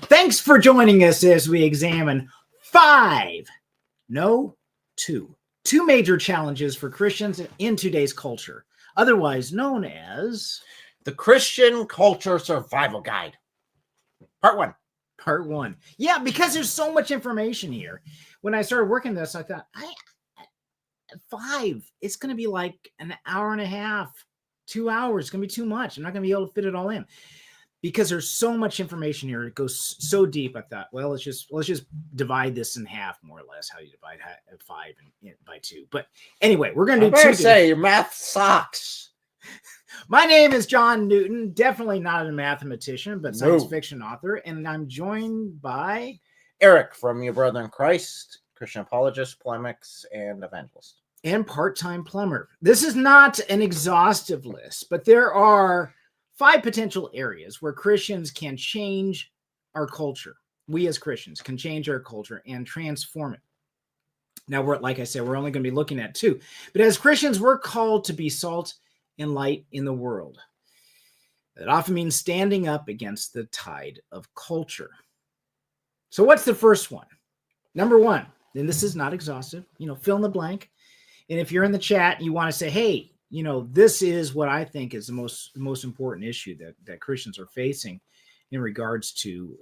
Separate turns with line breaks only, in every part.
Thanks for joining us as we examine two major challenges for Christians in today's culture, otherwise known as
the Christian Culture Survival Guide. Part one.
Yeah, because there's so much information here. When I started working this, I thought, it's going to be like an hour and a half, 2 hours. It's going to be too much. I'm not going to be able to fit it all in because there's so much information here. It goes so deep. I thought, well, let's just divide this in half, more or less, how you divide 5 by 2. But anyway, we're going to do two.
Say your math sucks.
My name is John Newton, definitely not a mathematician, but science fiction author, and I'm joined by
Eric from Your Brother in Christ, Christian apologist, polemics, and evangelist.
And part-time plumber. This is not an exhaustive list, but there are 5 potential areas where Christians can change our culture. We as Christians can change our culture and transform it. Now, like I said, we're only going to be looking at 2. But as Christians, we're called to be salt and light in the world. That often means standing up against the tide of culture. So what's the first one? Number 1, and this is not exhaustive, fill in the blank. And if you're in the chat and you want to say, hey, this is what I think is the most important issue that Christians are facing in regards to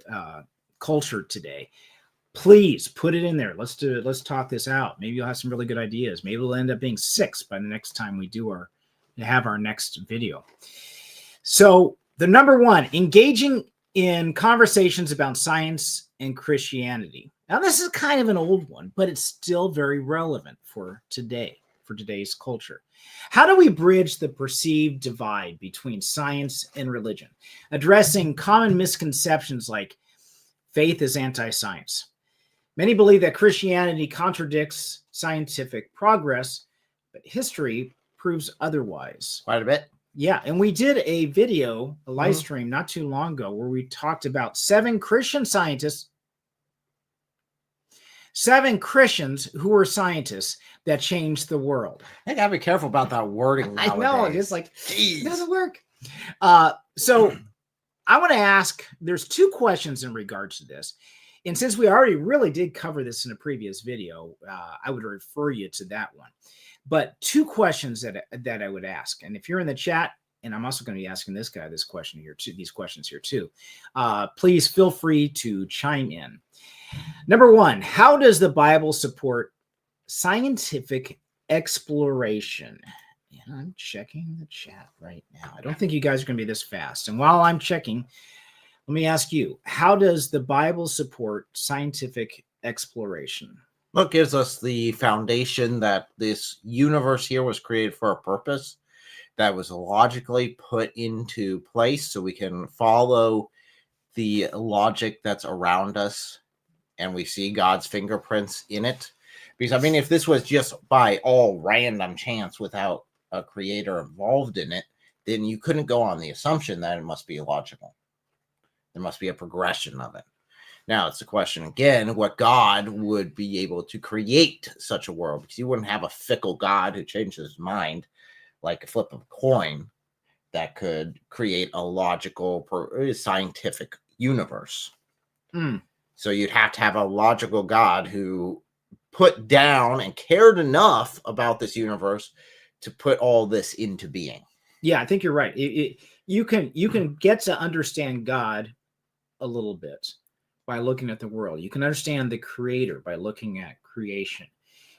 culture today, please put it in there. Let's do it. Let's talk this out. Maybe you'll have some really good ideas. Maybe it'll end up being 6 by the next time we have our next video. So the number 1, engaging in conversations about science and Christianity. Now, this is kind of an old one, but it's still very relevant for today's culture. How do we bridge the perceived divide between science and religion, addressing common misconceptions like faith is anti-science? Many believe that Christianity contradicts scientific progress, but history proves otherwise.
Quite a bit.
Yeah, and we did a video, a live stream not too long ago, where we talked about 7 Christian scientists, 7 Christians who were scientists that changed the world.
I gotta be careful about that wording nowadays.
I know, it's like,
Jeez.
It doesn't work. So I want to ask, there's 2 questions in regards to this. And since we already really did cover this in a previous video, I would refer you to that one. But 2 questions that I would ask. And if you're in the chat, and I'm also going to be asking this guy these questions here too, please feel free to chime in. Number 1, how does the Bible support scientific exploration? And I'm checking the chat right now. I don't think you guys are going to be this fast. And while I'm checking, let me ask you, how does the Bible support scientific exploration?
Well, it gives us the foundation that this universe here was created for a purpose that was logically put into place so we can follow the logic that's around us and we see God's fingerprints in it. Because, if this was just by all random chance without a creator involved in it, then you couldn't go on the assumption that it must be illogical. There must be a progression of it. Now, it's a question, again, what God would be able to create such a world, because you wouldn't have a fickle God who changes his mind like a flip of a coin that could create a logical, scientific universe. So you'd have to have a logical God who put down and cared enough about this universe to put all this into being.
Yeah, I think you're right. You can get to understand God a little bit by looking at the world. You can understand the creator by looking at creation.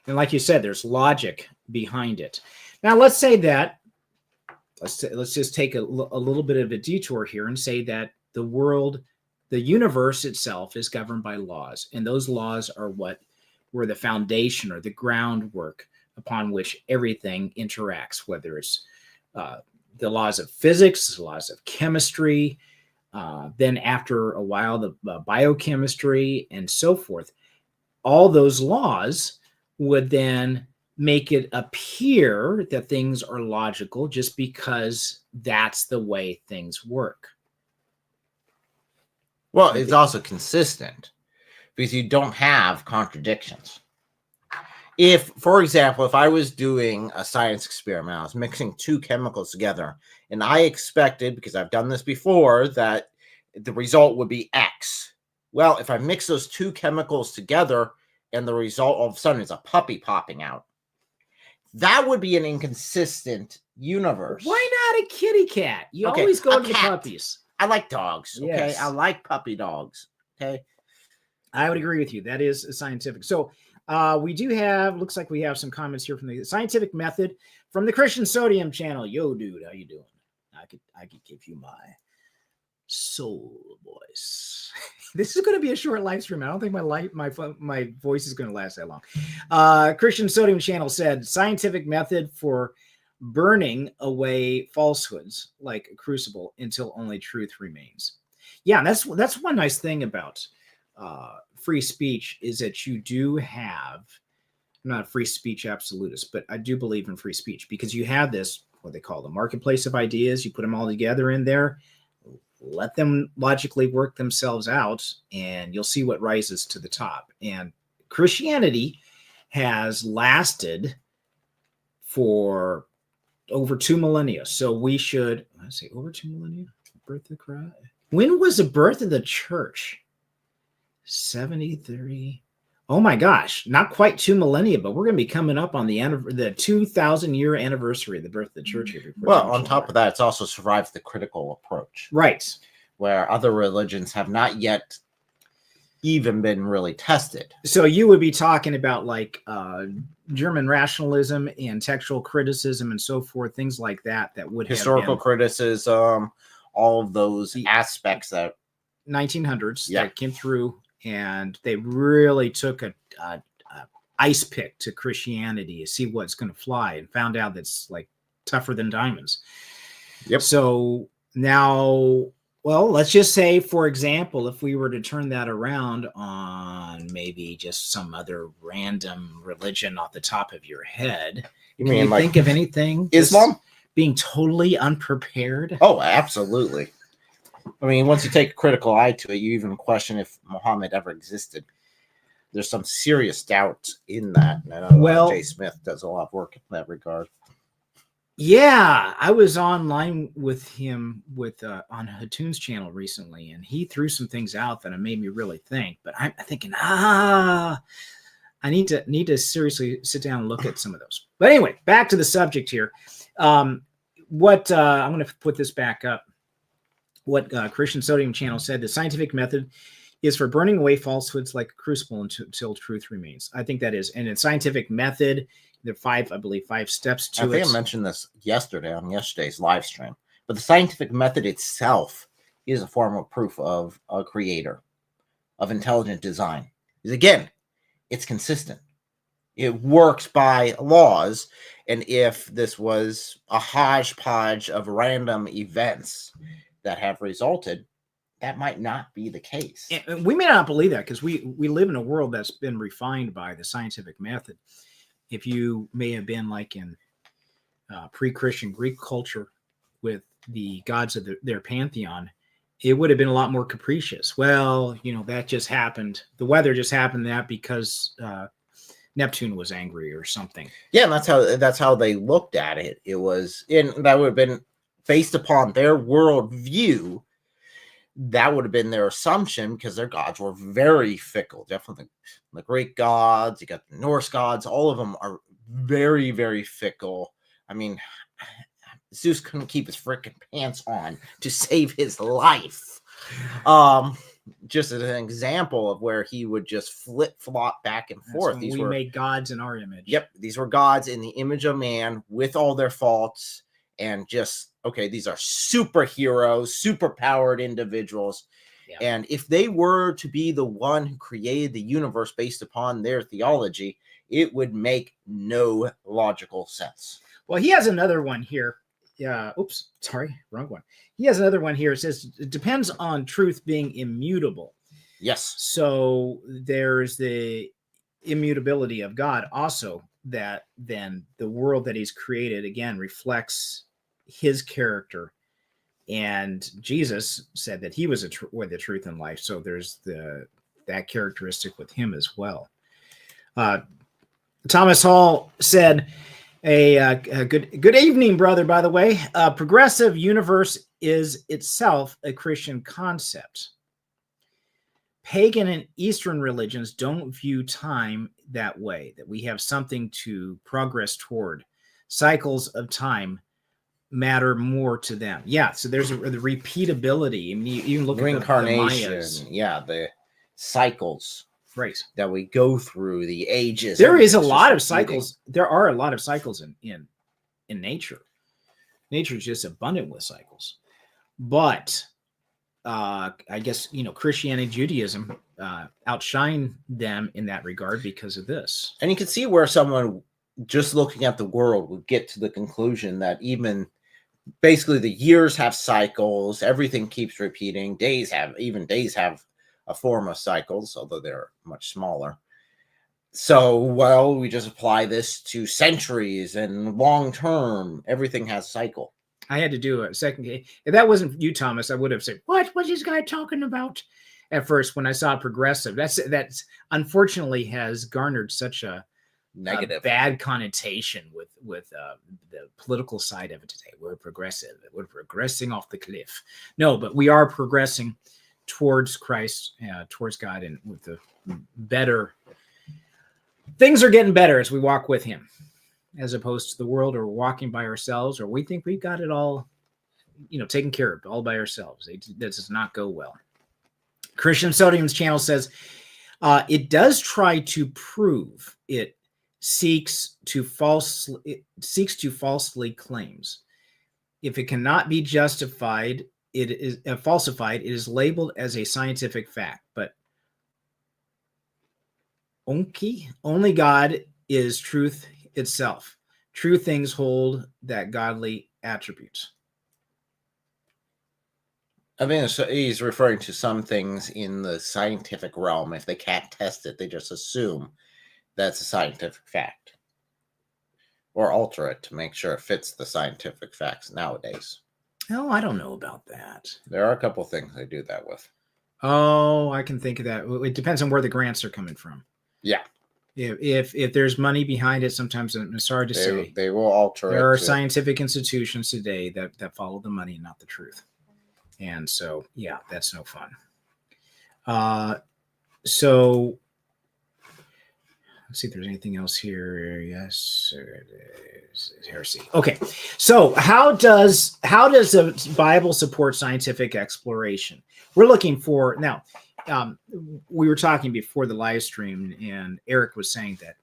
And like you said, there's logic behind it. Now, let's say that, let's just take a little bit of a detour here and say that the world, the universe itself is governed by laws. And those laws are what were the foundation or the groundwork upon which everything interacts, whether it's the laws of physics, the laws of chemistry, then after a while, the biochemistry and so forth. All those laws would then make it appear that things are logical just because that's the way things work.
Well, it's also consistent because you don't have contradictions. If, for example, if I was doing a science experiment, I was mixing 2 chemicals together, and I expected, because I've done this before, that the result would be X. Well, if I mix those two chemicals together and the result all of a sudden is a puppy popping out, that would be an inconsistent universe.
Why not a kitty cat? You
Okay,
always go
a
to the
cat.
puppies.
I like dogs. Okay,
Yes.
I like puppy dogs. Okay,
I would agree with you. That is scientific. So we do have, looks like we have some comments here from the scientific method from the Christian Sodium channel. Yo, dude, how you doing? I could give you my soul voice. This is going to be a short live stream. I don't think my voice is going to last that long. Christian Sodium channel said scientific method for burning away falsehoods like a crucible until only truth remains. Yeah, that's one nice thing about free speech is that you do have, I'm not a free speech absolutist, but I do believe in free speech because you have this, what they call the marketplace of ideas. You put them all together in there, let them logically work themselves out, and you'll see what rises to the top. And Christianity has lasted for over 2 millennia. So we should, I say over 2 millennia, birth of Christ. When was the birth of the church? 70, 30. Oh my gosh, not quite 2 millennia, but we're going to be coming up on the 2,000-year anniversary of the birth of the church here.
Well, on top of that, it's also survived the critical approach.
Right.
Where other religions have not yet even been really tested.
So you would be talking about like German rationalism and textual criticism and so forth, things like that, that would
historical
have been
criticism, all of those aspects that
1900s that came through, and they really took a ice pick to Christianity to see what's going to fly, and found out that's like tougher than diamonds.
Yep.
So now, well, let's just say, for example, if we were to turn that around on maybe just some other random religion off the top of your head,
you
can
mean
you
like
think of anything?
Islam?
Being totally unprepared?
Oh, absolutely. I mean, once you take a critical eye to it, you even question if Muhammad ever existed. There's some serious doubt in that. And I know Jay Smith does a lot of work in that regard.
Yeah, I was online with him on Hatoon's channel recently, and he threw some things out that made me really think. But I'm thinking, I need to seriously sit down and look at some of those. But anyway, back to the subject here. I'm going to put this back up. What Christian Sodium channel said: the scientific method is for burning away falsehoods like a crucible until truth remains. I think that is, and in scientific method, there are 5 steps to it.
I think I mentioned this yesterday on yesterday's live stream, but the scientific method itself is a form of proof of a creator, of intelligent design. Because again, it's consistent. It works by laws, and if this was a hodgepodge of random events that have resulted, that might not be the case.
And we may not believe that because we live in a world that's been refined by the scientific method. If you may have been like in pre-Christian Greek culture with the gods of their pantheon, it would have been a lot more capricious. Well, that just happened. The weather just happened that because Neptune was angry or something.
Yeah, and that's how they looked at it. It was, and that would have been based upon their worldview. That would have been their assumption because their gods were very fickle. Definitely the Greek gods, you got the Norse gods, all of them are very, very fickle. I mean, Zeus couldn't keep his freaking pants on to save his life. Just as an example of where he would just flip-flop back and forth.
These we made gods in our image.
Yep, these were gods in the image of man with all their faults, and just, okay, these are superheroes, super-powered individuals. Yeah. And if they were to be the one who created the universe based upon their theology, it would make no logical sense.
Well, he has another one here. Yeah. Oops. Sorry. Wrong one. He has another one here. It says it depends on truth being immutable.
Yes.
So there's the immutability of God also, that then the world that he's created again reflects his character. And Jesus said that he was with the truth and life. So there's that characteristic with him as well. Thomas Hall said, a good evening, brother, by the way. Progressive universe is itself a Christian concept. pagan and Eastern religions don't view time that way, that we have something to progress toward. Cycles of time matter more to them. Yeah, so there's the repeatability. I mean, you can look at
reincarnation,
the Mayas.
the cycles
Right.
that we go through, the ages.
There is a
everything's
lot
just
of
repeating.
cycles. There are a lot of cycles in nature. Nature is just abundant with cycles. But I guess, Christianity, Judaism outshine them in that regard because of this.
And you can see where someone just looking at the world would get to the conclusion that even basically the years have cycles, everything keeps repeating, days have a form of cycles, although they're much smaller. So, well, we just apply this to centuries and long term, everything has cycle.
I had to do a second. If that wasn't you, Thomas, I would have said, "What's this guy talking about?" At first, when I saw progressive, that's unfortunately has garnered such a
Negative,
bad connotation with the political side of it today. We're progressive. We're progressing off the cliff. No, but we are progressing towards Christ, towards God, and with the better things are getting better as we walk with Him, as opposed to the world, or walking by ourselves, or we think we've got it all, taken care of all by ourselves. That does not go well. Christian Sodium's channel says it does try to prove it seeks to falsely claims. If it cannot be justified, it is falsified. It is labeled as a scientific fact. But only God is truth itself. True things hold that godly attributes.
I mean, so he's referring to some things in the scientific realm. If they can't test it, they just assume that's a scientific fact, or alter it to make sure it fits the scientific facts nowadays.
Oh, I don't know about that.
There are a couple things they do that with.
Oh, I can think of that. It depends on where the grants are coming from.
Yeah.
If there's money behind it, sometimes it's hard to say.
They will alter it.
There are scientific institutions today that follow the money, not the truth. And so, yeah, that's no fun. So let's see if there's anything else here. Yes, it is heresy. Okay, so how does the Bible support scientific exploration? We're looking for now. We were talking before the live stream, and Eric was saying that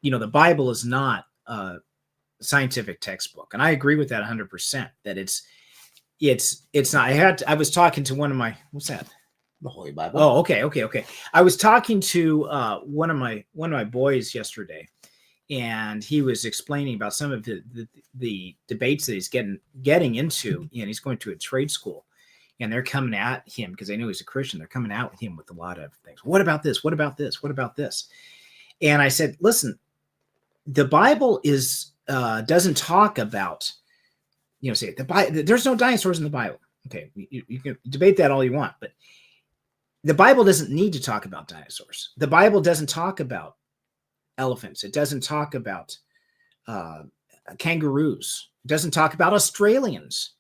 the Bible is not a scientific textbook, and I agree with that 100%. That it's not. I was talking to one of my
the Holy Bible.
Oh, okay. I was talking to one of my boys yesterday, and he was explaining about some of the debates that he's getting into, and he's going to a trade school, and they're coming at him because they know he's a Christian. They're coming out with him with a lot of things. What about this? What about this? What about this? And I said, listen, the Bible doesn't talk about, say there's no dinosaurs in the Bible. Okay, you can debate that all you want, but the Bible doesn't need to talk about dinosaurs. The Bible doesn't talk about elephants. It doesn't talk about kangaroos. It doesn't talk about Australians.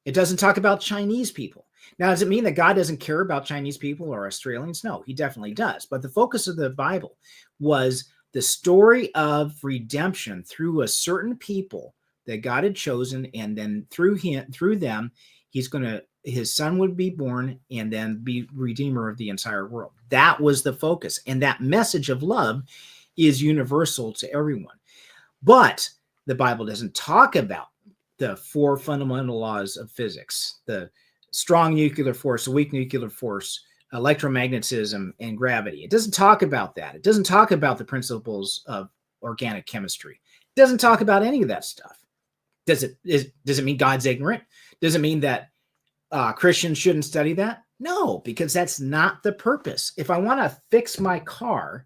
It doesn't talk about Chinese people. Now, does it mean that God doesn't care about Chinese people or Australians? No, he definitely does. But the focus of the Bible was the story of redemption through a certain people that God had chosen, and then through them, his son would be born and then be redeemer of the entire world. That was the focus. And that message of love is universal to everyone. But the Bible doesn't talk about the 4 fundamental laws of physics, the strong nuclear force, the weak nuclear force, electromagnetism, and gravity. It doesn't talk about that. It doesn't talk about the principles of organic chemistry. It doesn't talk about any of that stuff. Does it mean God's ignorant? Does it mean that Christians shouldn't study that? No, because that's not the purpose. If I want to fix my car,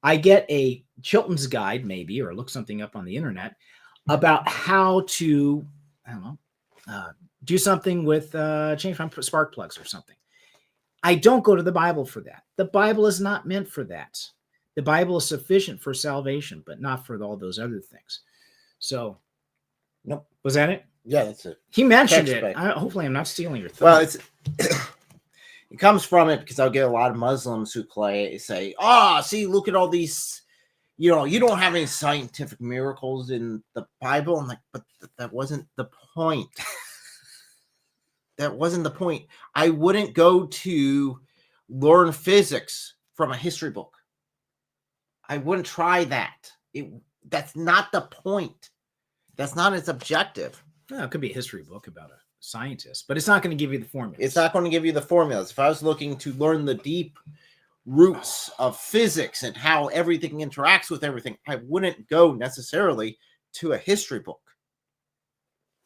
I get a Chilton's guide, maybe, or look something up on the internet about how to, do something with change my spark plugs or something. I don't go to the Bible for that. The Bible is not meant for that. The Bible is sufficient for salvation, but not for all those other things. So,
nope.
Was that it?
Yeah, that's it.
He mentioned it. Hopefully, I'm not stealing your thought.
Well, It comes from it because I'll get a lot of Muslims who say, see, look at all these, you don't have any scientific miracles in the Bible. I'm like, but that wasn't the point. That wasn't the point. I wouldn't go to learn physics from a history book. I wouldn't try that. That's not the point. That's not its objective.
Well, it could be a history book about a scientist, but it's not going to give you the formulas.
It's not going to give you the formulas. If I was looking to learn the deep roots of physics and how everything interacts with everything, I wouldn't go necessarily to a history book.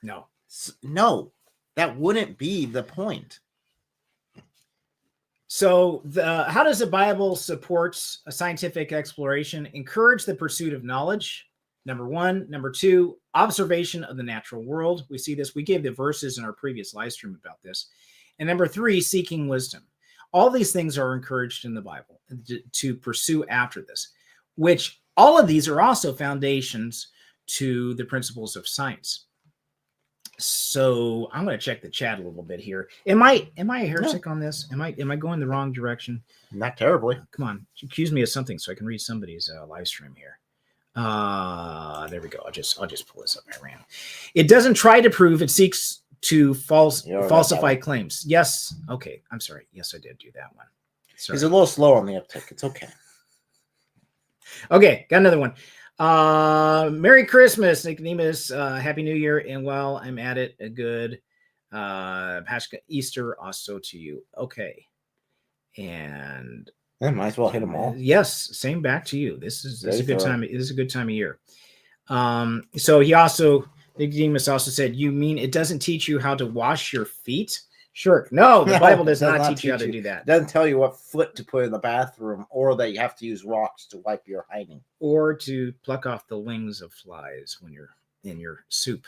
No, that wouldn't be the point.
So how does the Bible supports a scientific exploration? Encourage the pursuit of knowledge. Number one. Number two, observation of the natural world. We see this. We gave the verses in our previous live stream about this. And number three, seeking wisdom. All these things are encouraged in the Bible to pursue after this, which all of these are also foundations to the principles of science. So I'm going to check the chat a little bit here. Am I a heretic on this? Am I going the wrong direction?
Not terribly.
Come on, accuse me of something so I can read somebody's live stream here. There we go. I'll just pull this up. I ran. It doesn't try to prove. It seeks to falsify claims. Yes. Okay. I'm sorry. Yes, I did do that one. Sorry.
He's a little slow on the uptick. It's okay.
Okay. Got another one. Merry Christmas, Nicodemus. Happy New Year. And while I'm at it, a good Pascha Easter also to you. Okay. And
might as well hit them all.
Yes, same back to you. This is a good time. This is a good time of year. So Nicodemus also said, you mean it doesn't teach you how to wash your feet? Sure. No, the Bible does not teach you how to do that.
It doesn't tell you what foot to put in the bathroom, or that you have to use rocks to wipe your hiding.
Or to pluck off the wings of flies when you're in your soup.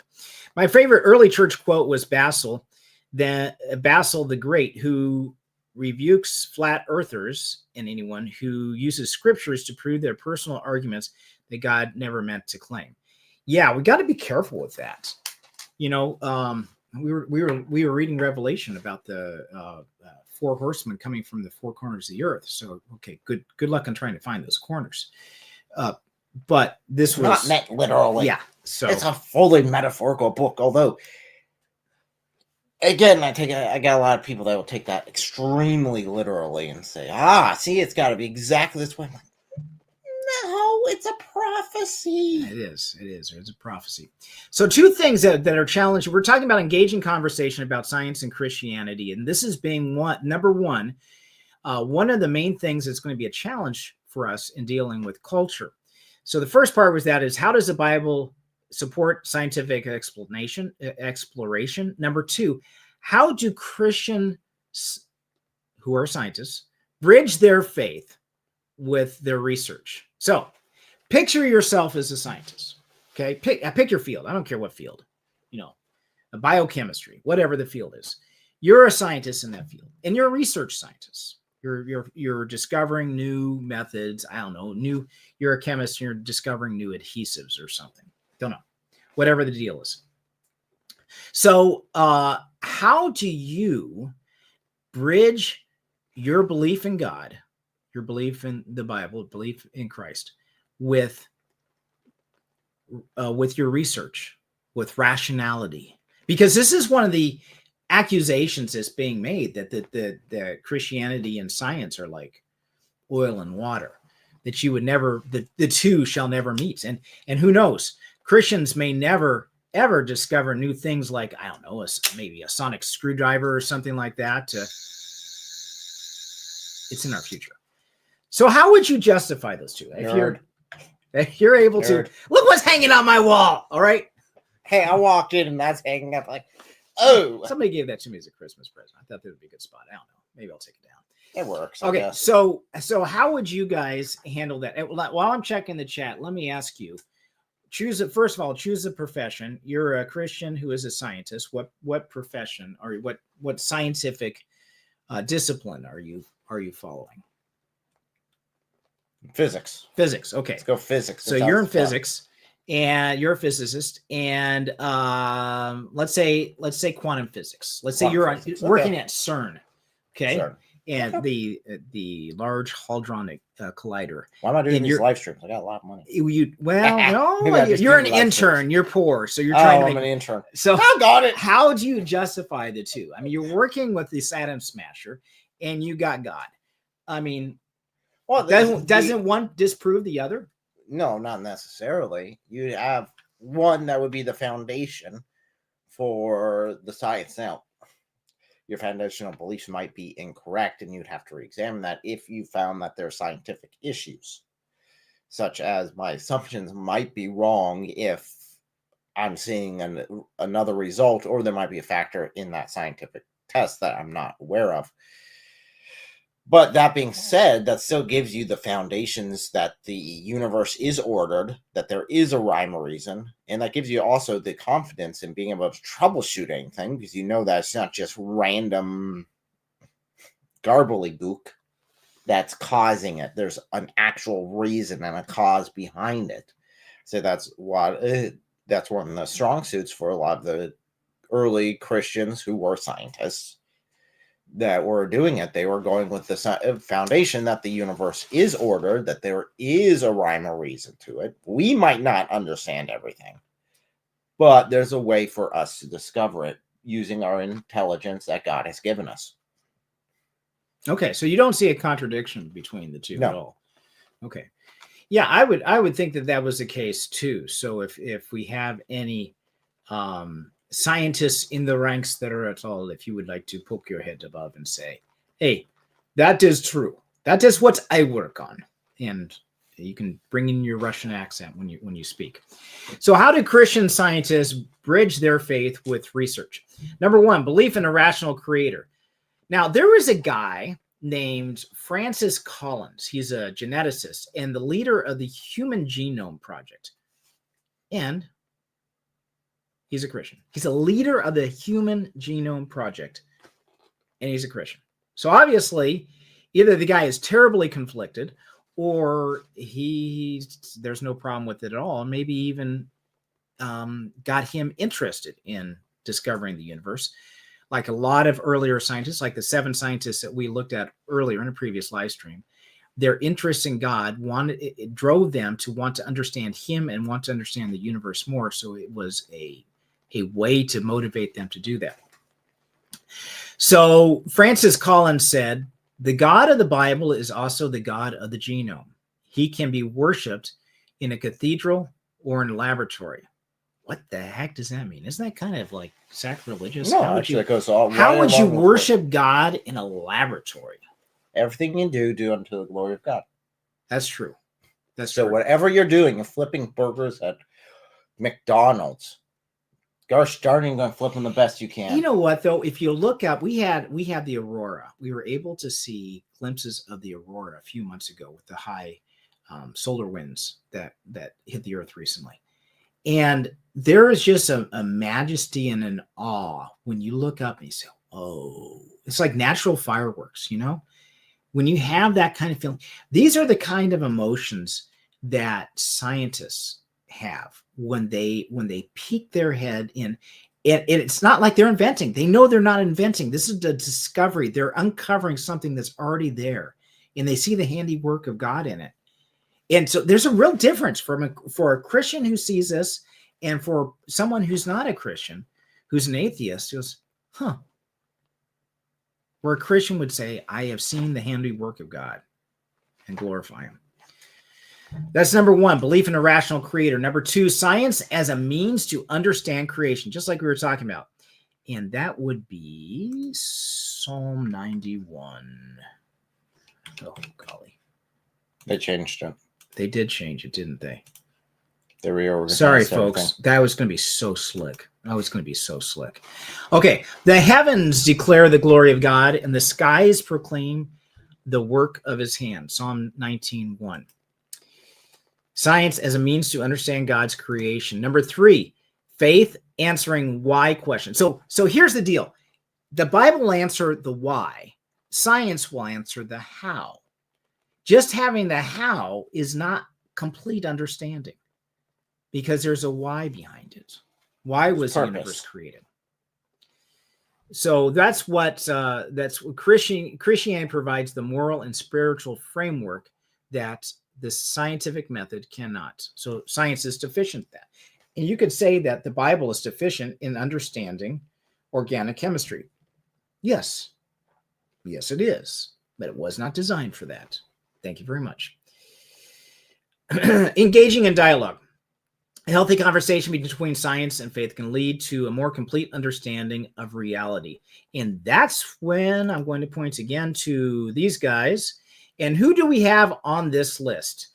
My favorite early church quote was Basil the Great, who rebukes flat earthers and anyone who uses scriptures to prove their personal arguments that God never meant to claim. Yeah, we got to be careful with that. We were reading Revelation about the 4 horsemen coming from the 4 corners of the earth. So, okay, good luck on trying to find those corners. But this was
not meant literally.
Yeah, so
it's a fully metaphorical book. Although, again, I got a lot of people that will take that extremely literally and say, see, it's got to be exactly this way. I'm like, no, it's a prophecy.
It is. It's a prophecy. So 2 things that are challenging. We're talking about engaging conversation about science and Christianity. And this is being number one of the main things that's going to be a challenge for us in dealing with culture. So the first part was is how does the Bible support scientific exploration? Number 2, how do Christians who are scientists bridge their faith with their research? So picture yourself as a scientist. Okay. Pick your field. I don't care what field, a biochemistry, whatever the field is. You're a scientist in that field, and you're a research scientist. You're discovering new methods. I don't know, you're a chemist, and you're discovering new adhesives or something. Don't know, whatever the deal is. So how do you bridge your belief in God, your belief in the Bible, belief in Christ, with your research, with rationality? Because this is one of the accusations that's being made, that Christianity and science are like oil and water, that you would never, the two shall never meet. And who knows, Christians may never ever discover new things like, I don't know, maybe a sonic screwdriver or something like that. It's in our future. So how would you justify those two? If you're able to, look what's hanging on my wall. All right.
Hey, I walked in and that's hanging up like, oh.
Somebody gave that to me as a Christmas present. I thought that would be a good spot. I don't know. Maybe I'll take it down.
It works.
Okay. So how would you guys handle that? While I'm checking the chat, let me ask you, first of all, choose a profession. You're a Christian who is a scientist. What profession or what scientific discipline are you following?
Physics.
Okay.
Let's go physics.
So you're in physics and you're a physicist, and let's say quantum physics. Let's say you're working at CERN. Okay.
Sure.
And
Okay.
the Large Hadron Collider.
Why am I doing
And
these
you're-
live streams? I got a lot of money.
Well, no,
Maybe I just
you're
do
an
live
intern.
streams.
You're poor, so you're trying to
I'm
make
an intern.
So
I got it.
how do you justify the two? I mean, you're working with this Atom Smasher, and you got God. I mean,
Well,
doesn't one disprove the other?
No, not necessarily. You have one that would be the foundation for the science. Now, your foundational beliefs might be incorrect, and you'd have to re-examine that if you found that there are scientific issues, such as my assumptions might be wrong if I'm seeing another result, or there might be a factor in that scientific test that I'm not aware of. But that being said, that still gives you the foundations that the universe is ordered, that there is a rhyme or reason, and that gives you also the confidence in being able to troubleshoot anything, because you know that it's not just random garbly-book that's causing it. There's an actual reason and a cause behind it. So that's one of the strong suits for a lot of the early Christians who were scientists that were doing it. They were going with the foundation that the universe is ordered, that there is a rhyme or reason to it. We might not understand everything, but there's a way for us to discover it using our intelligence that God has given us.
Okay, so you don't see a contradiction between the two at all. Okay. Yeah, I would think that was the case too. So if we have any scientists in the ranks that are at all, if you would like to poke your head above and say, hey, that is true. That is what I work on. And you can bring in your Russian accent when you speak. So how do Christian scientists bridge their faith with research? Number one, belief in a rational creator. Now, there was a guy named Francis Collins. He's a geneticist and the leader of the Human Genome Project. And he's a Christian. He's a leader of the Human Genome Project, and he's a Christian. So obviously, either the guy is terribly conflicted, or there's no problem with it at all. Maybe even got him interested in discovering the universe. Like a lot of earlier scientists, like the 7 scientists that we looked at earlier in a previous live stream, their interest in God it drove them to want to understand him and want to understand the universe more. So it was a way to motivate them to do that. So Francis Collins said, the God of the Bible is also the God of the genome. He can be worshipped in a cathedral or in a laboratory. What the heck does that mean? Isn't that kind of like sacrilegious?
No,
how
actually, it goes all right.
How would you worship God in a laboratory?
Everything you do unto the glory of God.
That's true.
So whatever you're doing, you're flipping burgers at McDonald's. Gosh darn, you're going to flip them the best you can.
You know what, though? If you look up, we had the aurora. We were able to see glimpses of the aurora a few months ago with the high solar winds that hit the Earth recently. And there is just a majesty and an awe when you look up and you say, oh, it's like natural fireworks, you know? When you have that kind of feeling, these are the kind of emotions that scientists have when they peek their head in. And it's not like they're inventing. They know they're not inventing. This is the discovery. They're uncovering something that's already there, and they see the handiwork of God in it. And so there's a real difference for a Christian who sees this and for someone who's not a Christian, who's an atheist, who goes, huh. Where a Christian would say, I have seen the handiwork of God, and glorify him. That's number one, belief in a rational creator. Number two, science as a means to understand creation, just like we were talking about. And that would be Psalm 91. Oh, golly.
They changed it.
They did change it, didn't they?
They reorganized.
Sorry, folks. That was going to be so slick. Okay. The heavens declare the glory of God, and the skies proclaim the work of his hand. Psalm 19:1. Science as a means to understand God's creation. Number three, faith answering why questions. So here's the deal. The Bible will answer the why. Science will answer the how. Just having the how is not complete understanding, because there's a why behind it. Why was the universe created? So that's what Christianity provides, the moral and spiritual framework that the scientific method cannot. So science is deficient in that. And you could say that the Bible is deficient in understanding organic chemistry. Yes. Yes, it is. But it was not designed for that. Thank you very much. Engaging in dialogue. A healthy conversation between science and faith can lead to a more complete understanding of reality. And that's when I'm going to point again to these guys. And who do we have on this list?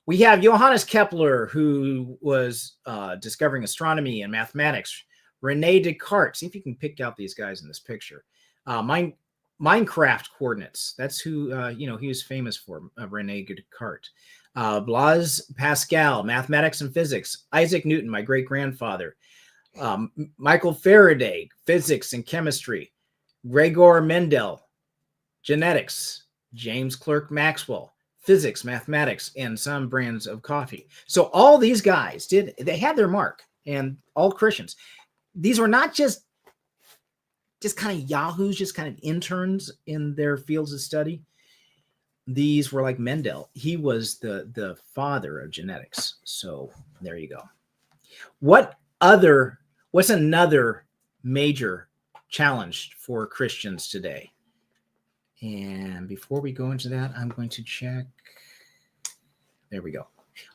We have Johannes Kepler, who was discovering astronomy and mathematics. René Descartes. See if you can pick out these guys in this picture. Minecraft coordinates. That's who, he was famous for, René Descartes. Blaise Pascal, mathematics and physics. Isaac Newton, my great-grandfather. Michael Faraday, physics and chemistry. Gregor Mendel, genetics. James Clerk Maxwell, physics, mathematics, and some brands of coffee. So all these guys they had their mark, and all Christians. These were not just kind of yahoos, just kind of interns in their fields of study. These were like Mendel. He was the father of genetics. So there you go. What's another major challenge for Christians today? And before we go into that, I'm going to check. There we go.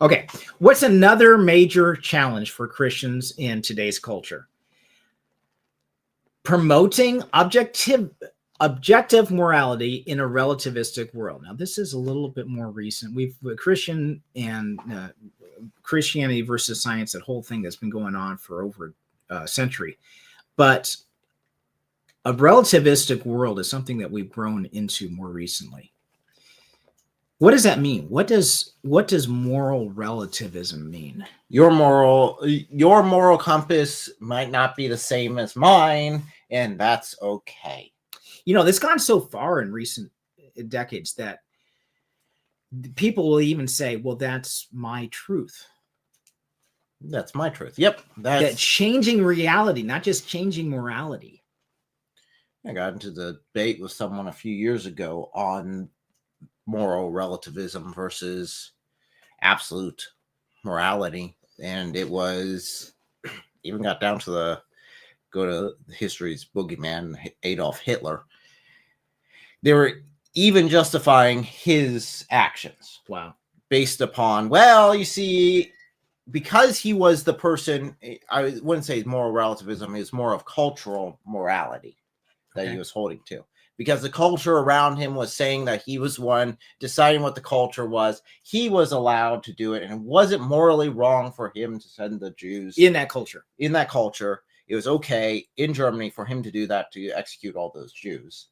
Okay. What's another major challenge for Christians in today's culture? Promoting objective morality in a relativistic world. Now, this is a little bit more recent. We've Christianity versus science, that whole thing that's been going on for over a century. But a relativistic world is something that we've grown into more recently. What does that mean? What does moral relativism mean?
Your moral compass might not be the same as mine, and that's okay.
This gone so far in recent decades that people will even say, well, that's my truth.
That's my truth. Yep.
That changing reality, not just changing morality.
I got into the debate with someone a few years ago on moral relativism versus absolute morality. And it was even got down to go to history's boogeyman, Adolf Hitler. They were even justifying his actions.
Wow.
Based upon, well, you see, because he was the person, I wouldn't say moral relativism, it was more of cultural morality that he was holding to, because the culture around him was saying that he was one deciding what the culture was. He was allowed to do it, and it wasn't morally wrong for him to send the Jews
in that culture.
It was okay in Germany for him to do that, to execute all those Jews.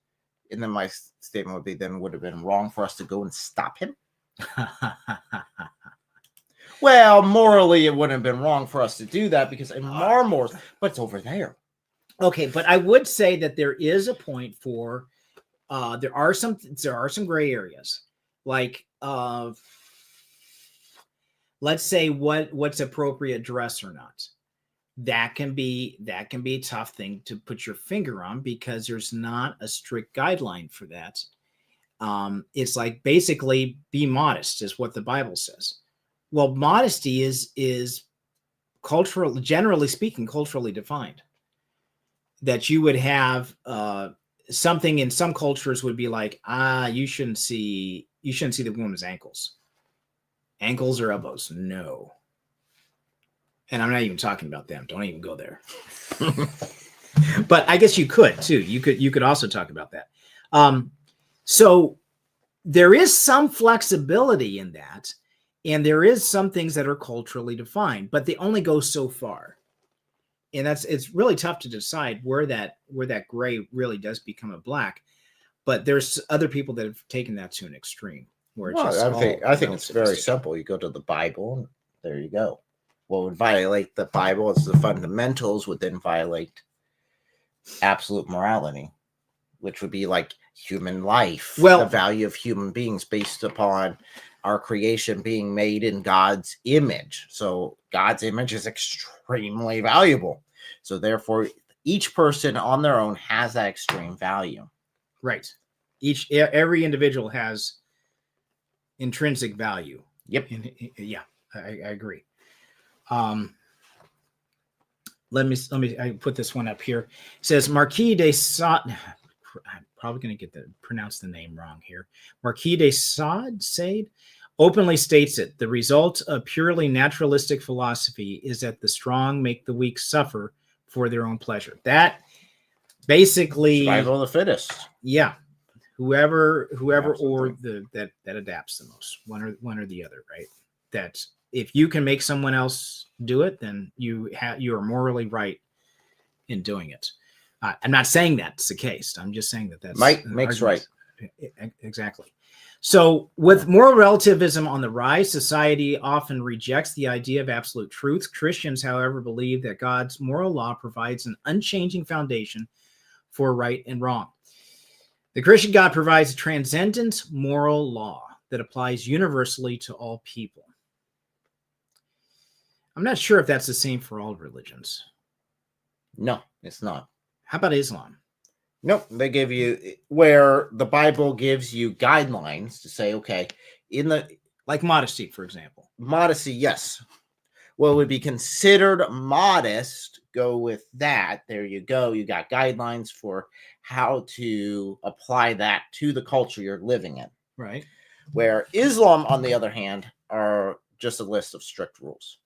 And then my statement would be, then would have been wrong for us to go and stop him. Well, morally, it wouldn't have been wrong for us to do that because in our morals, but it's over there.
Okay, but I would say that there is a point for there are some gray areas, like let's say what's appropriate dress or not. That can be a tough thing to put your finger on because there's not a strict guideline for that. It's like basically be modest is what the Bible says. Well, modesty is cultural, generally speaking, culturally defined. That you would have something in some cultures would be like, you shouldn't see the woman's ankles or elbows. No. And I'm not even talking about them. Don't even go there. But I guess you could too. You could also talk about that. So there is some flexibility in that, and there is some things that are culturally defined, but they only go so far. And it's really tough to decide where that gray really does become a black. But there's other people that have taken that to an extreme.
I think it's very simple. You go to the Bible, and there you go. What would violate the Bible is the fundamentals would then violate absolute morality, which would be like human life, the value of human beings based upon our creation being made in God's image. So God's image is extremely valuable. So therefore, each person on their own has that extreme value.
Right. Every individual has intrinsic value.
Yep.
Yeah, I agree. Let me I put this one up here. It says Marquis de Sade. I'm probably going to pronounce the name wrong here. Marquis de Sade openly states it. The result of purely naturalistic philosophy is that the strong make the weak suffer for their own pleasure. That basically
survival of the fittest.
Yeah. Whoever or that adapts the most, one or the other, right? That if you can make someone else do it, then you are morally right in doing it. I'm not saying that's the case. I'm just saying that's
makes right.
Exactly. So with moral relativism on the rise, society often rejects the idea of absolute truth. Christians, however, believe that God's moral law provides an unchanging foundation for right and wrong. The Christian God provides a transcendent moral law that applies universally to all people. I'm not sure if that's the same for all religions.
No, it's not.
How about Islam?
Nope. They give you, where the Bible gives you guidelines to say, okay,
like modesty, for example.
Modesty, yes. What would be considered modest, go with that. There you go. You got guidelines for how to apply that to the culture you're living in.
Right.
Where Islam, on the other hand, are just a list of strict rules.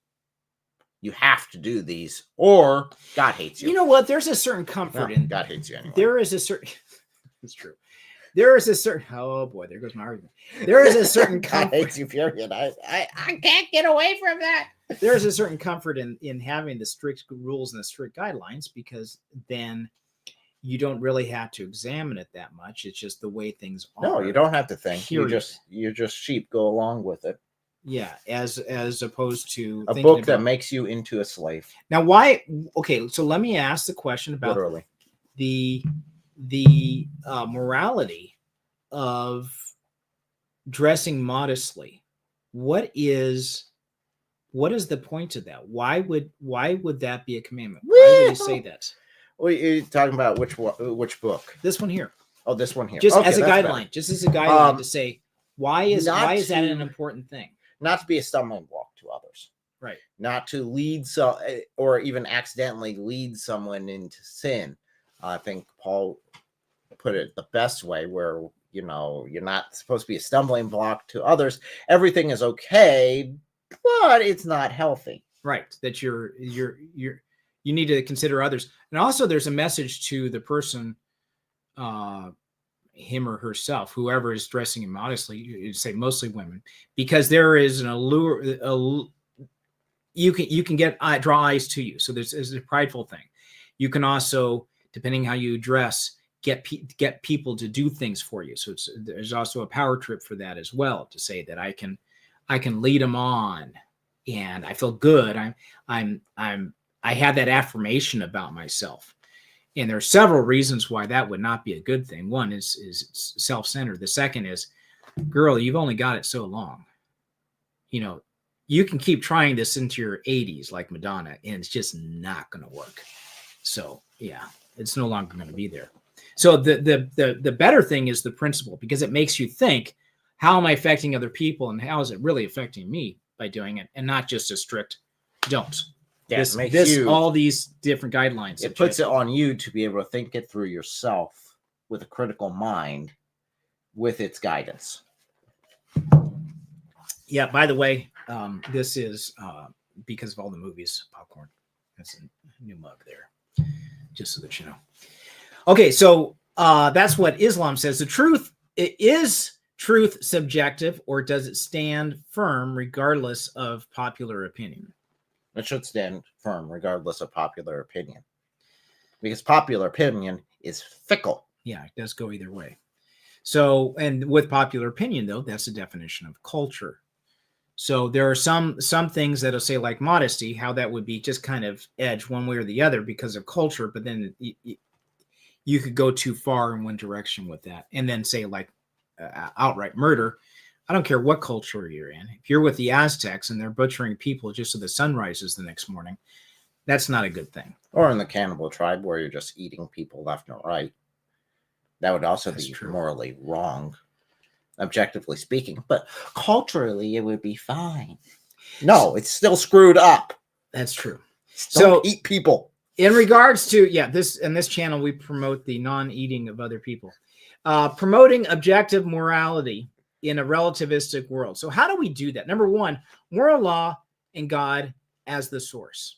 You have to do these, or God hates you.
You know what? There's a certain comfort in
God hates you anyway.
There is a certain. It's true. There is a certain. Oh boy, there goes my argument. There is a certain comfort.
God hates you, period. I can't get away from that.
There is a certain comfort in having the strict rules and the strict guidelines, because then you don't really have to examine it that much. It's just the way things are.
No, you don't have to think.
Period.
You're just sheep. Go along with it.
Yeah, as opposed to
a book that makes you into a slave.
Now, why? Okay, so let me ask the question about
literally
the morality of dressing modestly. What is the point of that? Why would that be a commandment? Why would you say that?
Well, you're talking about which book?
This one here.
Oh, this one here.
Just
okay,
as a guideline.
better.
Just as a guideline to say why is that an important thing?
Not to be a stumbling block to others.
Right.
Not to lead or even accidentally lead someone into sin. I think Paul put it the best way, where you're not supposed to be a stumbling block to others. Everything is okay, but it's not healthy.
Right. That you need to consider others. And also there's a message to the person, him or herself, whoever is dressing immodestly, you say mostly women, because there is an allure. You can draw eyes to you. So there's a prideful thing. You can also, depending how you dress, get people to do things for you. So there's also a power trip for that as well, to say that I can lead them on, and I feel good. I have that affirmation about myself. And there are several reasons why that would not be a good thing. One is self-centered. The second is, girl, you've only got it so long. You can keep trying this into your 80s like Madonna, and it's just not going to work. So yeah, it's no longer going to be there. So the better thing is the principle, because it makes you think, how am I affecting other people, and how is it really affecting me by doing it, and not just a strict don't.
Yeah,
all these different guidelines.
It puts it on you to be able to think it through yourself with a critical mind, with its guidance.
Yeah. By the way, this is because of all the movies. Popcorn. That's a new mug there, just so that you know. Okay, so that's what Islam says. The truth is truth subjective, or does it stand firm regardless of popular opinion?
It should stand firm regardless of popular opinion, because popular opinion is fickle.
Yeah, it does go either way. So, and with popular opinion, though, that's the definition of culture. So there are some things that'll say, like modesty, how that would be just kind of edge one way or the other because of culture, but then you could go too far in one direction with that, and then say like outright murder. I don't care what culture you're in. If you're with the Aztecs and they're butchering people just so the sun rises the next morning, That's not a good thing.
Or in the cannibal tribe where you're just eating people left and right. That would also
That's
be
true.
morally wrong, objectively speaking. But culturally, it would be fine. No, it's still screwed up.
That's true.
Don't eat people.
In regards to, this channel, we promote the non-eating of other people. Promoting objective morality in a relativistic world. So how do we do that? Number one, moral law and God as the source.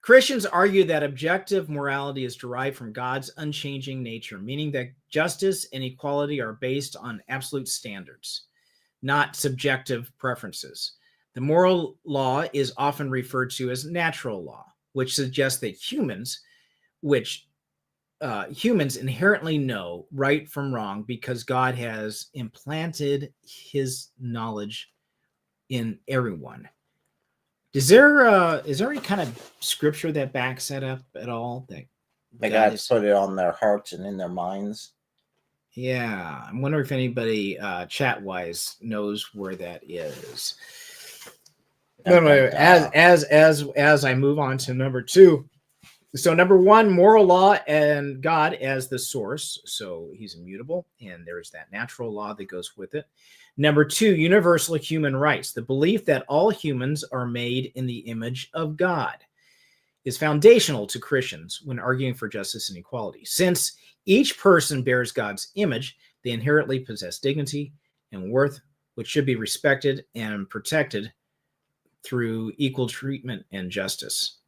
Christians argue that objective morality is derived from God's unchanging nature, meaning that justice and equality are based on absolute standards, not subjective preferences. The moral law is often referred to as natural law, which suggests that humans inherently know right from wrong because God has implanted his knowledge in everyone. Is there any kind of scripture that backs that up at all?
That God's put it on their hearts and in their minds.
Yeah, I'm wondering if anybody chat-wise knows where that is. Anyway, as I move on to number two. So number one, moral law and God as the source. So he's immutable, and there's that natural law that goes with it. Number two, universal human rights. The belief that all humans are made in the image of God is foundational to Christians when arguing for justice and equality. Since each person bears God's image, they inherently possess dignity and worth, which should be respected and protected through equal treatment and justice.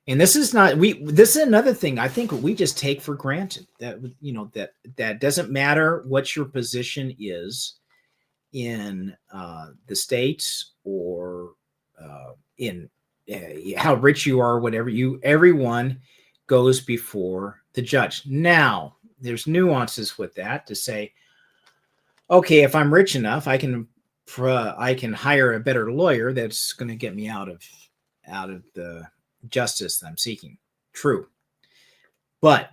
And this is another thing I think we just take for granted, that that doesn't matter what your position is in the states or in how rich you are, whatever everyone goes before the judge. Now, there's nuances with that to say, okay, if I'm rich enough, I can hire a better lawyer that's going to get me out of the justice that I'm seeking. True. But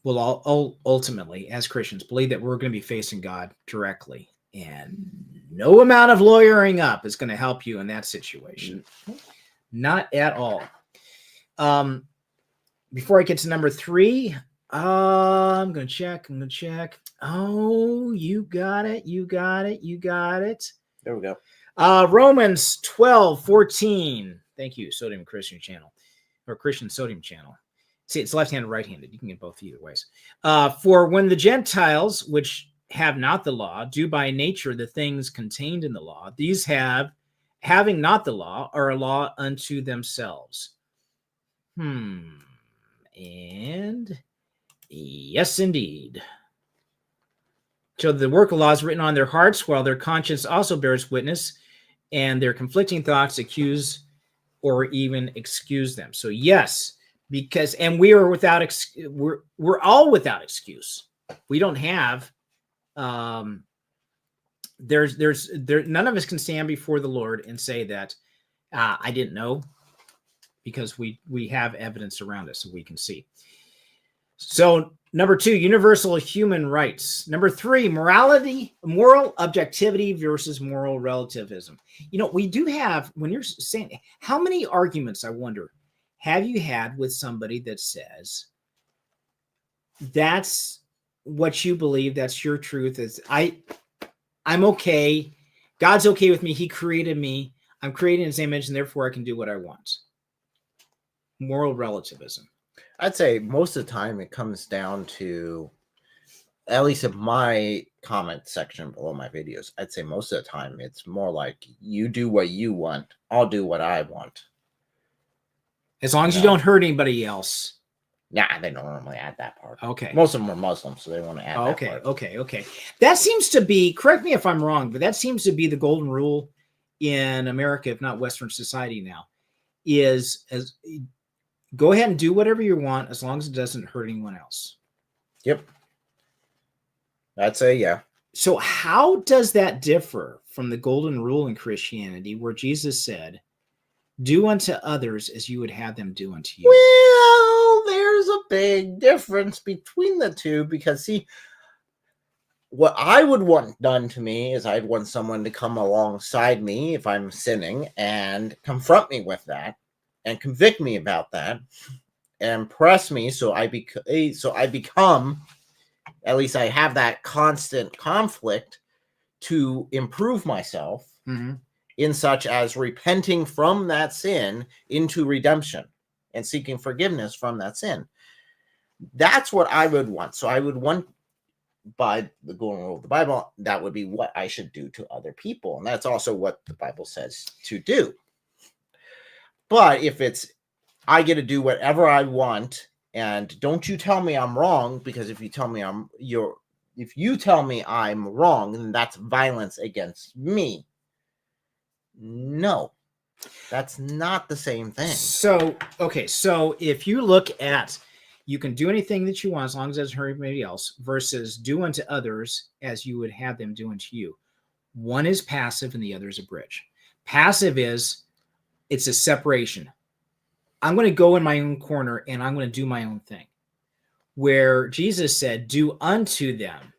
we'll all ultimately, as Christians, believe that we're going to be facing God directly. And no amount of lawyering up is going to help you in that situation. Not at all. Before I get to number three, I'm going to check. Oh, you got it.
There we go.
Romans 12:14. Thank you, Sodium Christian Channel, or Christian Sodium Channel. See, it's left-handed, right-handed. You can get both either ways. For when the Gentiles, which have not the law, do by nature the things contained in the law, these having not the law, are a law unto themselves. And yes, indeed. So the work of law is written on their hearts, while their conscience also bears witness, and their conflicting thoughts accuse or even excuse them. So yes, because we are we're all without excuse. We don't have none of us can stand before the Lord and say that I didn't know, because we have evidence around us so we can see. So number two, universal human rights. Number three, moral objectivity versus moral relativism. We do have, when you're saying, how many arguments, I wonder, have you had with somebody that says that's what you believe, that's your truth, is I'm okay, God's okay with me, he created me, I'm created in his image, and therefore I can do what I want. Moral relativism.
I'd say most of the time it comes down to, at least in my comment section below my videos, I'd say most of the time it's more like, you do what you want, I'll do what I want.
As long as you don't hurt anybody else.
Nah, they don't normally add that part.
Okay.
Most of them are Muslims, so they want to add that part.
Okay. That seems to be, correct me if I'm wrong, but that seems to be the golden rule in America, if not Western society now, is as go ahead and do whatever you want as long as it doesn't hurt anyone else.
Yep. I'd say, yeah.
So how does that differ from the golden rule in Christianity, where Jesus said, do unto others as you would have them do unto you?
Well, there's a big difference between the two, because see, what I would want done to me is I'd want someone to come alongside me if I'm sinning and confront me with that. and convict me about that and press me so I become, at least I have that constant conflict to improve myself in such as repenting from that sin into redemption and seeking forgiveness from that sin. That's what I would want. So I would want, by the golden rule of the Bible, that would be what I should do to other people. And that's also what the Bible says to do. But if it's, I get to do whatever I want, and don't you tell me I'm wrong, because if you tell me I'm wrong, then that's violence against me. No, that's not the same thing.
So, okay. So if you look at, you can do anything that you want as long as it doesn't hurt anybody else, versus do unto others as you would have them do unto you. One is passive and the other is a bridge. Passive is, it's a separation. I'm going to go in my own corner and I'm going to do my own thing. Where Jesus said, do unto them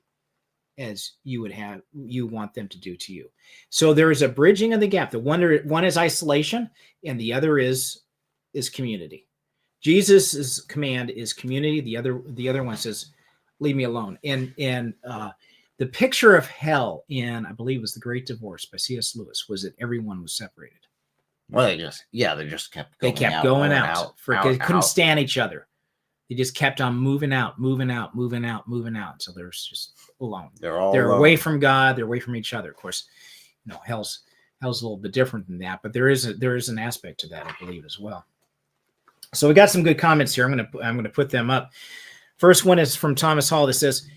as you want them to do to you. So there is a bridging of the gap. The one is isolation and the other is community. Jesus's command is community. The other one says, leave me alone. And the picture of hell in, I believe it was The Great Divorce by C.S. Lewis, was that everyone was separated.
Well, they just kept going out.
They couldn't stand each other. They just kept on moving out. So there's just alone. They're alone. Away from God. They're away from each other. Of course, hell's a little bit different than that, but there is an aspect to that, I believe, as well. So we got some good comments here. I'm gonna put them up. First one is from Thomas Hall that says,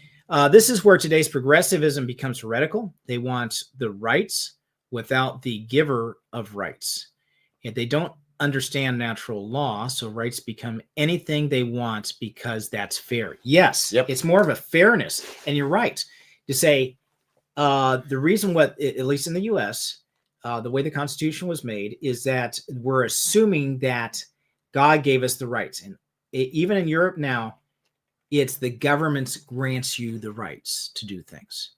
this is where today's progressivism becomes heretical. They want the rights without the giver of rights. And they don't understand natural law, so rights become anything they want because that's fair. Yes, It's more of a fairness. And you're right to say the reason at least in the U.S., the way the Constitution was made is that we're assuming that God gave us the rights. And even in Europe now, it's the government grants you the rights to do things.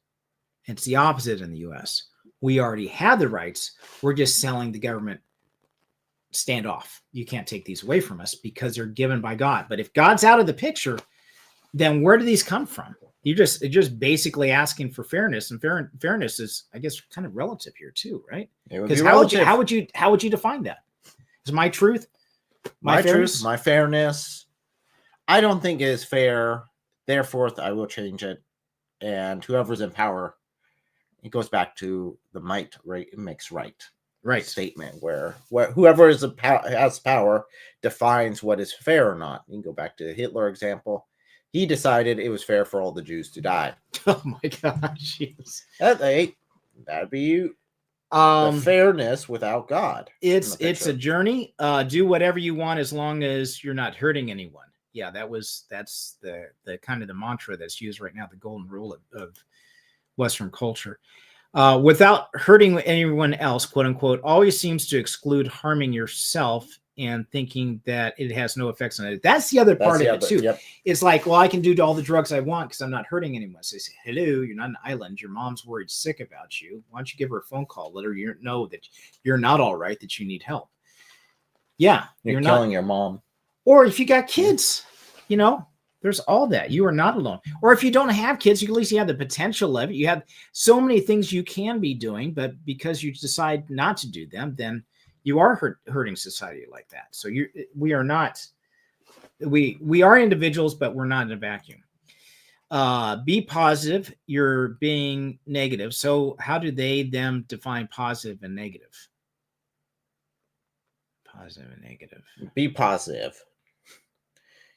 It's the opposite in the U.S. We already have the rights. We're just telling the government, stand off. You can't take these away from us because they're given by God. But if God's out of the picture, then where do these come from? You're just basically asking for fairness, and fairness is, I guess, kind of relative here too, right? Because how would you define that? Is my truth? My truth, my fairness.
I don't think it is fair. Therefore, I will change it. And whoever's in power, it goes back to the might makes right statement, where whoever has power defines what is fair or not. You can go back to the Hitler example. He decided it was fair for all the Jews to die.
Oh my gosh! Yes.
That'd be you. The fairness without God.
It's a journey. Do whatever you want as long as you're not hurting anyone. Yeah, that's the kind of the mantra that's used right now, the golden rule of Western culture. Without hurting anyone else, quote unquote, always seems to exclude harming yourself and thinking that it has no effects on it. That's the other part of it too. Yep. It's like, well, I can do all the drugs I want because I'm not hurting anyone. So they say, hello, you're not an island. Your mom's worried sick about you. Why don't you give her a phone call? Let her know that you're not all right, that you need help. Yeah.
You're killing your mom.
Or if you got kids, there's all that. You are not alone. Or if you don't have kids, at least you have the potential of it. You have so many things you can be doing, but because you decide not to do them, then you are hurting society like that. So we are not, we are individuals, but we're not in a vacuum. Be positive. You're being negative. So how do them define positive and negative? Positive and negative.
Be positive.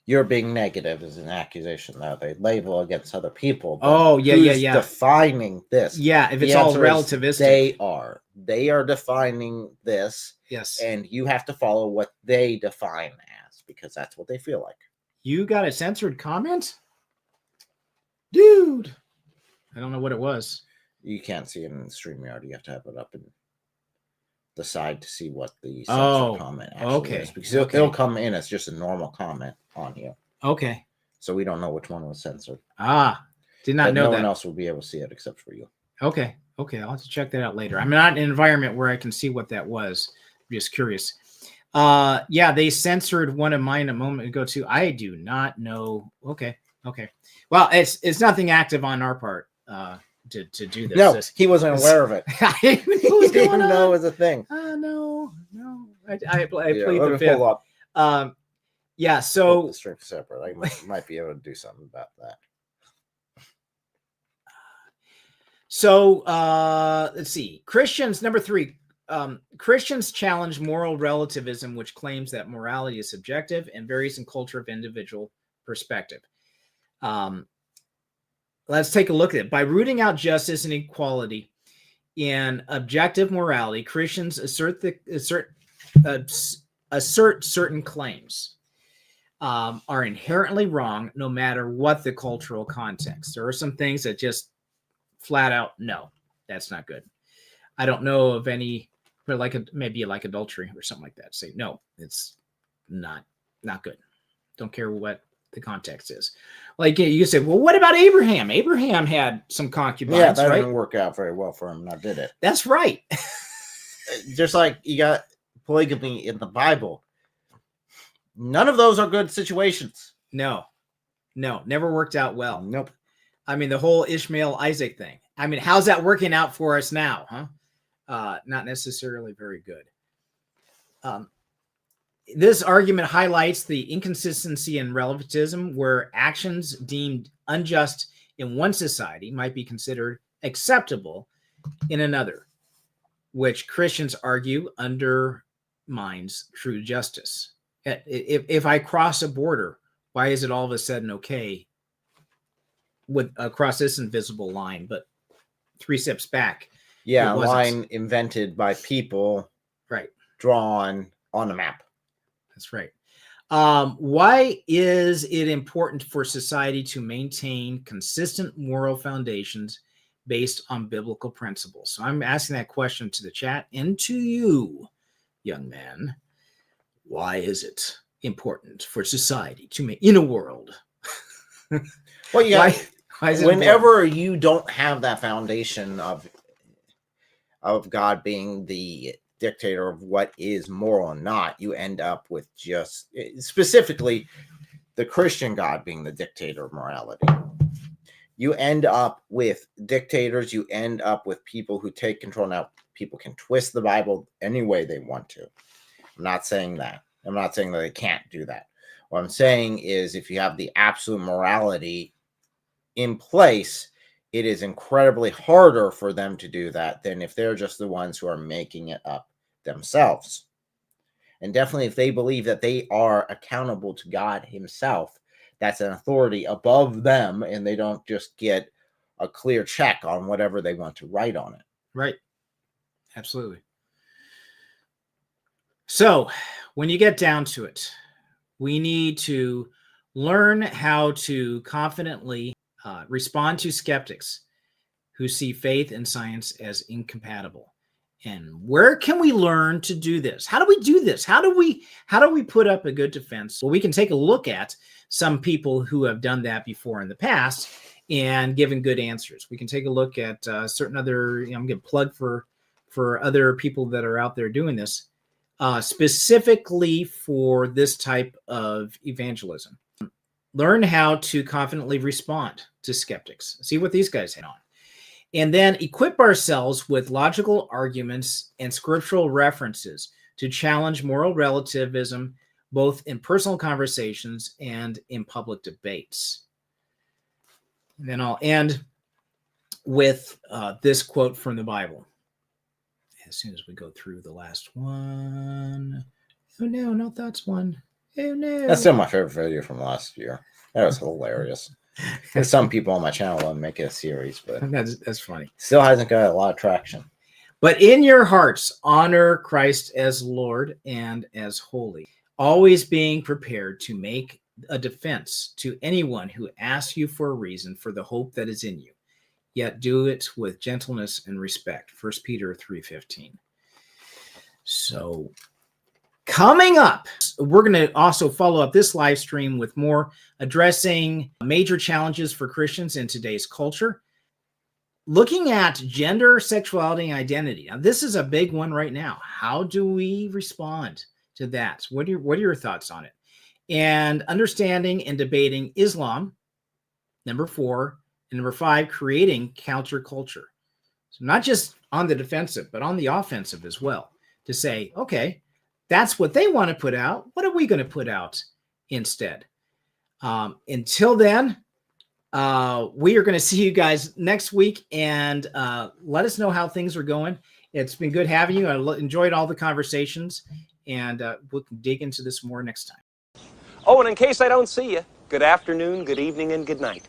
You're being negative is an accusation that they label against other people.
Oh, yeah.
Defining this.
Yeah, if it's all relativistic.
They are defining this.
Yes.
And you have to follow what they define as, because that's what they feel like.
You got a censored comment? Dude. I don't know what it was.
You can't see it in the StreamYard. You have to have it up in the side to see what the censored comment actually is. Because it'll come in as just a normal comment on here.
Okay.
So we don't know which one was censored.
Did not know that.
No one else will be able to see it except for you.
Okay. I'll have to check that out later. I'm not in an environment where I can see what that was. I'm just curious. Yeah, they censored one of mine a moment ago too. I do not know. Okay. Well, it's nothing active on our part to do this.
No, he wasn't aware of it.
I didn't know
He
what was
didn't
going
know it
on.
was a thing.
No. I plead
Yeah,
the
let me
fifth.
pull up.
Yeah,
Pull
so
the stream separate. I might be able to do something about that.
So let's see. Christians, number 3. Christians challenge moral relativism, which claims that morality is subjective and varies in culture of individual perspective. Let's take a look at it. By rooting out justice and equality in objective morality, Christians assert certain claims are inherently wrong, no matter what the cultural context. There are some things that just flat out, no, that's not good. I don't know of any, but maybe like adultery or something like that. Say, no, it's not good. Don't care what the context is. Like you say, well, what about Abraham? Abraham had some concubines,
Yeah, that
right?
didn't work out very well for him, now did it?
That's right.
Just like you got polygamy in the Bible. None of those are good situations.
No, never worked out well.
Nope.
I mean, the whole Ishmael Isaac thing. I mean, how's that working out for us now? Huh? Not necessarily very good. This argument highlights the inconsistency in relativism, where actions deemed unjust in one society might be considered acceptable in another, which Christians argue undermines true justice. If I cross a border, why is it all of a sudden okay with across this invisible line, but 3 steps back?
Yeah, a line invented by people,
right?
Drawn on a map.
That's right. Why is it important for society to maintain consistent moral foundations based on biblical principles? So I'm asking that question to the chat and to you, young man. Why is it important for society to make in a world?
Well, yeah.
Why is it
whenever
important?
You don't have that foundation of God being the dictator of what is moral and not, you end up with just specifically the Christian God being the dictator of morality. You end up with dictators. You end up with people who take control. Now, people can twist the Bible any way they want to. I'm not saying that. I'm not saying that they can't do that. What I'm saying is if you have the absolute morality in place, it is incredibly harder for them to do that than if they're just the ones who are making it up themselves. And definitely if they believe that they are accountable to God himself, that's an authority above them, and they don't just get a clear check on whatever they want to write on it.
Right. Absolutely. So when you get down to it, we need to learn how to confidently respond to skeptics who see faith and science as incompatible. And where can we learn to do this? How do we do this? How do we put up a good defense? Well, we can take a look at some people who have done that before in the past and given good answers. We can take a look at certain other, I'm going to plug for other people that are out there doing this, specifically for this type of evangelism. Learn how to confidently respond to skeptics. See what these guys hit on. And then equip ourselves with logical arguments and scriptural references to challenge moral relativism, both in personal conversations and in public debates. And then I'll end with this quote from the Bible. As soon as we go through the last one. Oh no, not that's one. Oh no.
That's still my favorite video from last year. That was hilarious. There's some people on my channel want to make it a series, but
that's funny.
Still hasn't got a lot of traction.
But in your hearts, honor Christ as Lord and as holy, always being prepared to make a defense to anyone who asks you for a reason for the hope that is in you, yet do it with gentleness and respect. 1 Peter 3:15. So coming up, we're going to also follow up this live stream with more addressing major challenges for Christians in today's culture, looking at gender, sexuality, and identity. Now, this is a big one right now. How do we respond to that. What are your thoughts on it? And understanding and debating Islam, number 4, and number 5, creating counterculture. So not just on the defensive, but on the offensive as well, to say, okay, that's what they want to put out. What are we going to put out instead? Until then, we are going to see you guys next week, and let us know how things are going. It's been good having you. I enjoyed all the conversations, and we'll dig into this more next time.
Oh, and in case I don't see you, good afternoon, good evening, and good night.